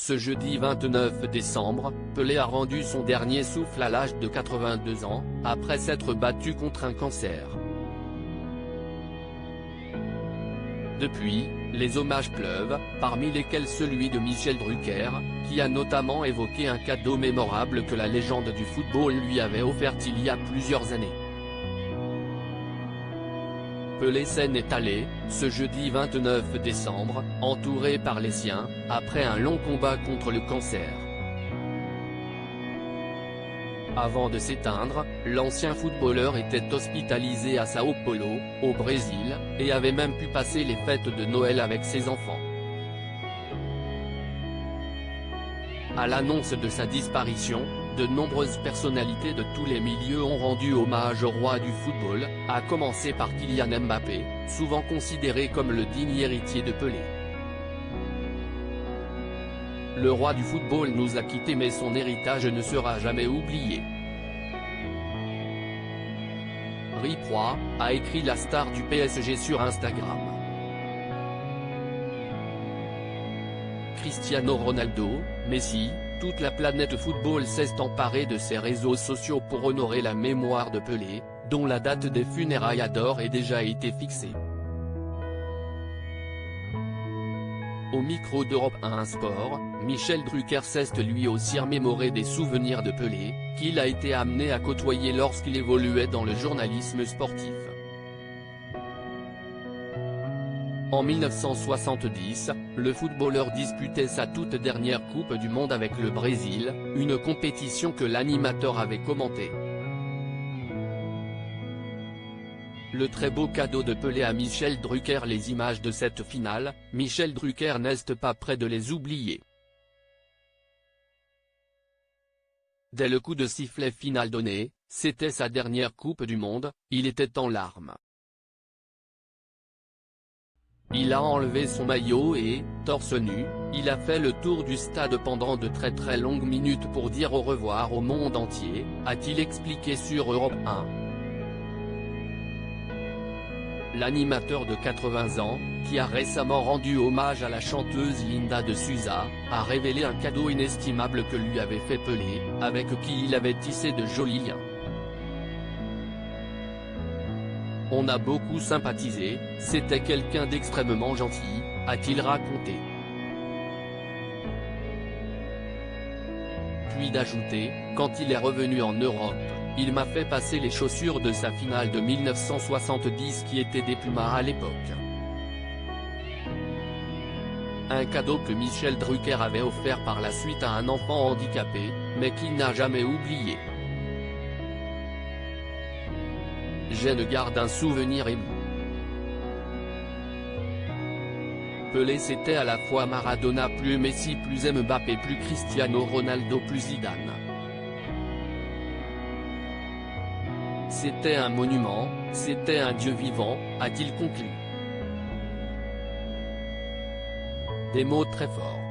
Ce jeudi 29 décembre, Pelé a rendu son dernier souffle à l'âge de 82 ans, après s'être battu contre un cancer. Depuis, les hommages pleuvent, parmi lesquels celui de Michel Drucker, qui a notamment évoqué un cadeau mémorable que la légende du football lui avait offert il y a plusieurs années. Pelé s'en est allé, ce jeudi 29 décembre, entouré par les siens, après un long combat contre le cancer. Avant de s'éteindre, l'ancien footballeur était hospitalisé à Sao Paulo, au Brésil, et avait même pu passer les fêtes de Noël avec ses enfants. À l'annonce de sa disparition, de nombreuses personnalités de tous les milieux ont rendu hommage au roi du football, à commencer par Kylian Mbappé, souvent considéré comme le digne héritier de Pelé. Le roi du football nous a quittés mais son héritage ne sera jamais oublié. Riproy, a écrit la star du PSG sur Instagram. Cristiano Ronaldo, Messi, toute la planète football s'est emparée de ses réseaux sociaux pour honorer la mémoire de Pelé, dont la date des funérailles a d'ores et déjà été fixée. Au micro d'Europe 1 Sport, Michel Drucker s'est lui aussi remémoré des souvenirs de Pelé, qu'il a été amené à côtoyer lorsqu'il évoluait dans le journalisme sportif. En 1970, le footballeur disputait sa toute dernière Coupe du Monde avec le Brésil, une compétition que l'animateur avait commentée. Le très beau cadeau de Pelé à Michel Drucker. Les images de cette finale, Michel Drucker n'est pas près de les oublier. Dès le coup de sifflet final donné, c'était sa dernière Coupe du Monde, il était en larmes. Il a enlevé son maillot et, torse nu, il a fait le tour du stade pendant de très longues minutes pour dire au revoir au monde entier, a-t-il expliqué sur Europe 1. L'animateur de 80 ans, qui a récemment rendu hommage à la chanteuse Linda de Souza, a révélé un cadeau inestimable que lui avait fait Pelé, avec qui il avait tissé de jolis liens. On a beaucoup sympathisé, c'était quelqu'un d'extrêmement gentil, a-t-il raconté. Puis d'ajouter, quand il est revenu en Europe, il m'a fait passer les chaussures de sa finale de 1970 qui étaient des Pumas à l'époque. Un cadeau que Michel Drucker avait offert par la suite à un enfant handicapé, mais qu'il n'a jamais oublié. Je ne garde un souvenir ému. Pelé c'était à la fois Maradona plus Messi plus Mbappé plus Cristiano Ronaldo plus Zidane. C'était un monument, c'était un dieu vivant, a-t-il conclu. Des mots très forts.